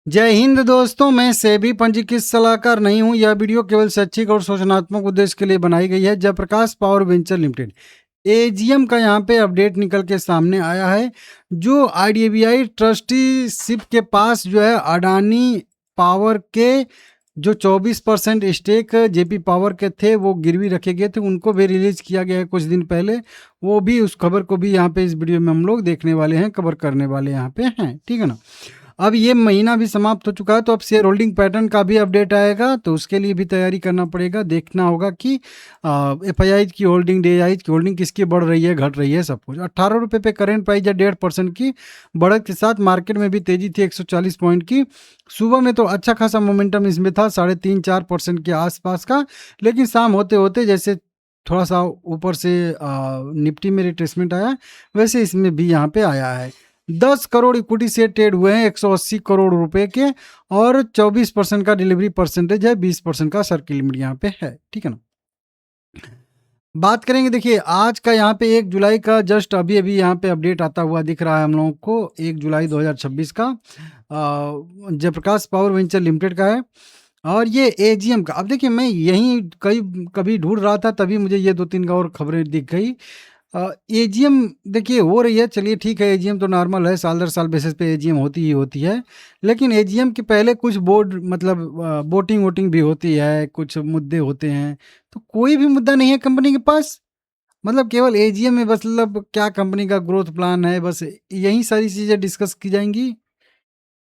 जय हिंद दोस्तों, मैं सेबी पंजीकृत सलाहकार नहीं हूं। यह वीडियो केवल शैक्षिक और सूचनात्मक उद्देश्य के लिए बनाई गई है। Jaiprakash power venture limited AGM का यहाँ पे अपडेट निकल के सामने आया है। जो आईडीबीआई ट्रस्टीशिप के पास जो है अडानी पावर के जो 24% स्टेक जेपी पावर के थे वो गिरवी रखे गए थे, उनको भी रिलीज किया गया है कुछ दिन पहले। वो भी उस खबर को भी यहाँ पे इस वीडियो में हम लोग देखने वाले हैं, कवर करने वाले यहाँ पे हैं, ठीक है ना। अब ये महीना भी समाप्त हो चुका है, तो अब शेयर होल्डिंग पैटर्न का भी अपडेट आएगा, तो उसके लिए भी तैयारी करना पड़ेगा। देखना होगा कि एफआईआई की होल्डिंग, डीआईआई की होल्डिंग किसकी बढ़ रही है, घट रही है, सब कुछ। 18 रुपये पे करेंट प्राइस है, 1.5% की बढ़त के साथ मार्केट में भी तेजी थी 140 पॉइंट की। सुबह में तो अच्छा खासा मोमेंटम इसमें था, 3.5-4% के आसपास का। लेकिन शाम होते होते जैसे थोड़ा सा ऊपर से निफ्टी में रिट्रेसमेंट आया, वैसे इसमें भी यहाँ पे आया है। 10 करोड़ इक्विटी शेयर ट्रेड हुए हैं 180 करोड़ रुपए के, और 24% का डिलीवरी परसेंटेज है, 20% का सर्किल लिमिट यहाँ पे है, ठीक है ना। बात करेंगे, देखिए आज का यहाँ पे 1 जुलाई का जस्ट अभी अभी यहाँ पे अपडेट आता हुआ दिख रहा है हम लोगों को। 1 जुलाई 2026 का जयप्रकाश पावर वेंचर लिमिटेड का है, और ये एजीएम का। अब देखिए, मैं यहीं कभी ढूंढ रहा था, तभी मुझे ये 2-3 और खबरें दिख गई। एजीएम देखिए हो रही है, चलिए ठीक है, एजीएम तो नॉर्मल है, साल दर साल बेसिस पे एजीएम होती ही होती है। लेकिन एजीएम के पहले कुछ बोर्ड मतलब वोटिंग वोटिंग भी होती है, कुछ मुद्दे होते हैं। तो कोई भी मुद्दा नहीं है कंपनी के पास, मतलब केवल एजीएम में बस मतलब क्या कंपनी का ग्रोथ प्लान है, बस यही सारी चीज़ें डिस्कस की जाएंगी।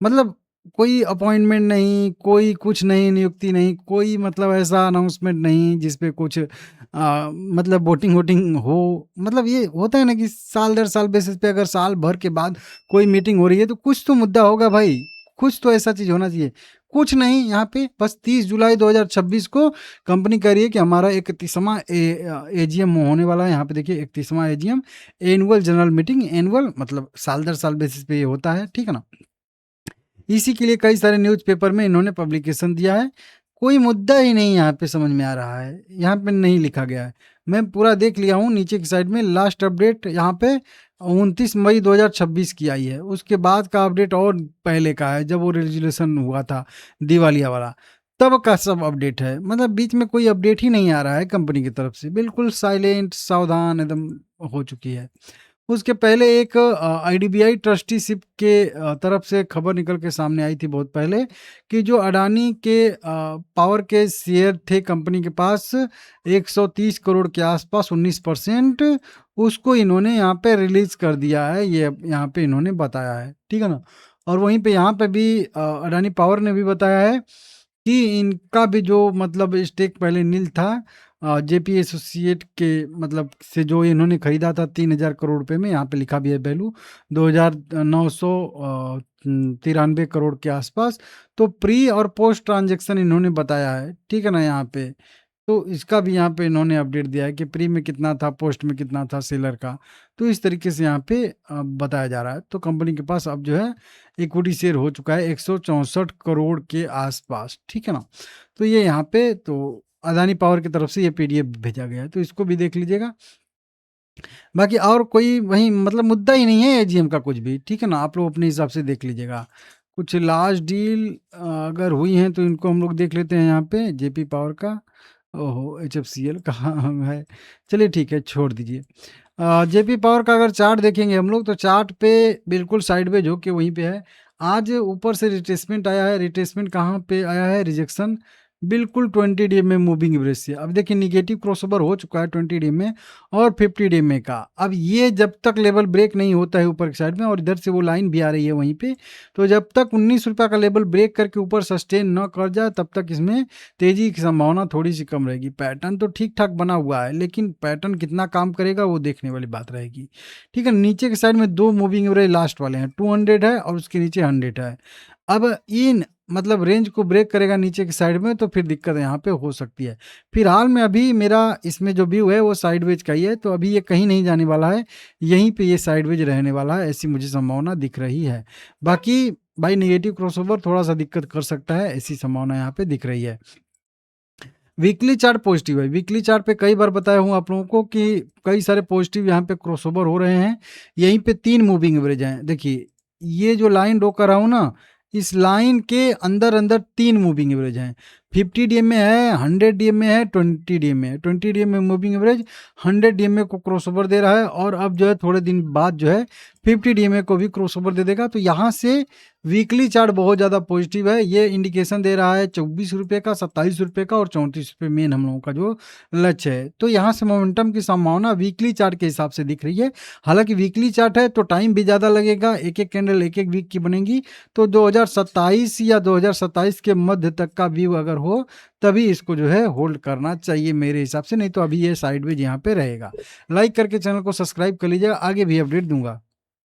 मतलब कोई अपॉइंटमेंट नहीं, कोई कुछ नहीं, नियुक्ति नहीं, कोई मतलब ऐसा अनाउंसमेंट नहीं जिस पे कुछ मतलब वोटिंग वोटिंग हो। मतलब ये होता है ना कि साल दर साल बेसिस पे अगर साल भर के बाद कोई मीटिंग हो रही है तो कुछ तो मुद्दा होगा भाई, कुछ तो ऐसा चीज़ होना चाहिए। कुछ नहीं यहाँ पे, बस 30 जुलाई 2026 को कंपनी कह रही है कि हमारा 31वां एजीएम होने वाला है। यहाँ पे देखिए 31वां AGM, annual general meeting. Annual मतलब साल दर साल बेसिस पे ये होता है, ठीक है ना। इसी के लिए कई सारे न्यूज़पेपर में इन्होंने पब्लिकेशन दिया है। कोई मुद्दा ही नहीं यहाँ पे समझ में आ रहा है, यहाँ पे नहीं लिखा गया है। मैं पूरा देख लिया हूँ, नीचे की साइड में लास्ट अपडेट यहाँ पे 29 मई 2026 की आई है। उसके बाद का अपडेट और पहले का है, जब वो रेजोल्यूशन हुआ था दिवालिया वाला, तब का सब अपडेट है। मतलब बीच में कोई अपडेट ही नहीं आ रहा है कंपनी की तरफ से, बिल्कुल साइलेंट सावधान एकदम हो चुकी है। उसके पहले एक आईडीबीआई ट्रस्टीशिप के तरफ से खबर निकल के सामने आई थी बहुत पहले, कि जो अडानी के पावर के शेयर थे कंपनी के पास 130 करोड़ के आसपास, 19%, उसको इन्होंने यहाँ पे रिलीज कर दिया है, ये यहाँ पे इन्होंने बताया है, ठीक है ना। और वहीं पे यहाँ पे भी अडानी पावर ने भी बताया है कि इनका भी जो मतलब स्टेक पहले नील था जेपी एसोसिएट के मतलब से, जो इन्होंने खरीदा था 3,000 करोड़ रुपए में, यहाँ पे लिखा भी है वैल्यू 2,993 करोड़ के आसपास। तो प्री और पोस्ट ट्रांजैक्शन इन्होंने बताया है, ठीक है ना यहाँ पे। तो इसका भी यहाँ पे इन्होंने अपडेट दिया है कि प्री में कितना था, पोस्ट में कितना था सेलर का। तो इस तरीके से यहाँ पे बताया जा रहा है। तो कंपनी के पास अब जो है इक्विटी शेयर हो चुका है 164 करोड़ के आसपास, ठीक है ना। तो ये यहाँ पे तो अदानी पावर की तरफ से ये पीडीएफ भेजा गया है, तो इसको भी देख लीजिएगा। बाकी और कोई वही मतलब मुद्दा ही नहीं है एजीएम का कुछ भी, ठीक है ना। आप लोग अपने हिसाब से देख लीजिएगा। कुछ लास्ट डील अगर हुई हैं तो इनको हम लोग देख लेते हैं यहाँ पे। जेपी पावर का, ओहो एचएफसीएल कहाँ है, चलिए ठीक है छोड़ दीजिए। जेपी पावर का अगर चार्ट देखेंगे हम लोग, तो चार्ट पे बिल्कुल साइडवेज होके वहीं पे है। आज ऊपर से रिट्रेसमेंट आया है, रिट्रेसमेंट कहाँ पे आया है, रिजेक्शन बिल्कुल 20 डे में मूविंग एवरेज से। अब देखिए निगेटिव क्रॉसओवर हो चुका है 20 डे में और 50 डे में का। अब ये जब तक लेवल ब्रेक नहीं होता है ऊपर की साइड में, और इधर से वो लाइन भी आ रही है वहीं पे, तो जब तक 19 रुपये का लेवल ब्रेक करके ऊपर सस्टेन न कर जाए तब तक इसमें तेजी की संभावना थोड़ी सी कम रहेगी। पैटर्न तो ठीक ठाक बना हुआ है, लेकिन पैटर्न कितना काम करेगा वो देखने वाली बात रहेगी, ठीक है। नीचे की साइड में 2 मूविंग एवरेज लास्ट वाले हैं, 200 है और उसके नीचे 100 है। अब इन मतलब रेंज को ब्रेक करेगा नीचे की साइड में, तो फिर दिक्कत यहाँ पे हो सकती है। फिलहाल में अभी मेरा इसमें जो व्यू है वो साइडवेज का ही है, तो अभी ये कहीं नहीं जाने वाला है, यहीं पे ये साइडवेज रहने वाला है, ऐसी मुझे संभावना दिख रही है। बाकी भाई नेगेटिव क्रॉसओवर थोड़ा सा दिक्कत कर सकता है, ऐसी संभावना यहाँ पे दिख रही है। वीकली चार्ट पॉजिटिव है, वीकली चार्ट पे कई बार बताया हूँ आप लोगों को कि कई सारे पॉजिटिव यहाँ पे क्रॉसओवर हो रहे हैं। यहीं पे 3 मूविंग एवरेज हैं, देखिए ये जो लाइन ड्रॉ कर रहा हूँ ना, इस लाइन के अंदर अंदर 3 मूविंग एवरेज हैं। 50 डीएम में है, 100 डीएम में है, 20 डीएम में है। 20 डीएम में मूविंग एवरेज 100 डीएम को क्रॉसओवर दे रहा है और अब जो है थोड़े दिन बाद जो है 50 डीएम को भी क्रॉसओवर दे देगा। तो यहाँ से वीकली चार्ट बहुत ज़्यादा पॉजिटिव है। ये इंडिकेशन दे रहा है 24 रुपये का, 27 रुपये का और 34 रुपये मेन हम लोगों का जो लक्ष्य है। तो यहाँ से मोमेंटम की संभावना वीकली चार्ट के हिसाब से दिख रही है। हालांकि वीकली चार्ट है तो टाइम भी ज़्यादा लगेगा, एक एक कैंडल एक एक वीक की बनेगी। तो 2027 या 2027 के मध्य तक का व्यू अगर हो तभी इसको जो है होल्ड करना चाहिए मेरे हिसाब से, नहीं तो अभी ये साइडवेज यहाँ पे रहेगा। लाइक करके चैनल को सब्सक्राइब कर लीजिएगा, आगे भी अपडेट दूंगा।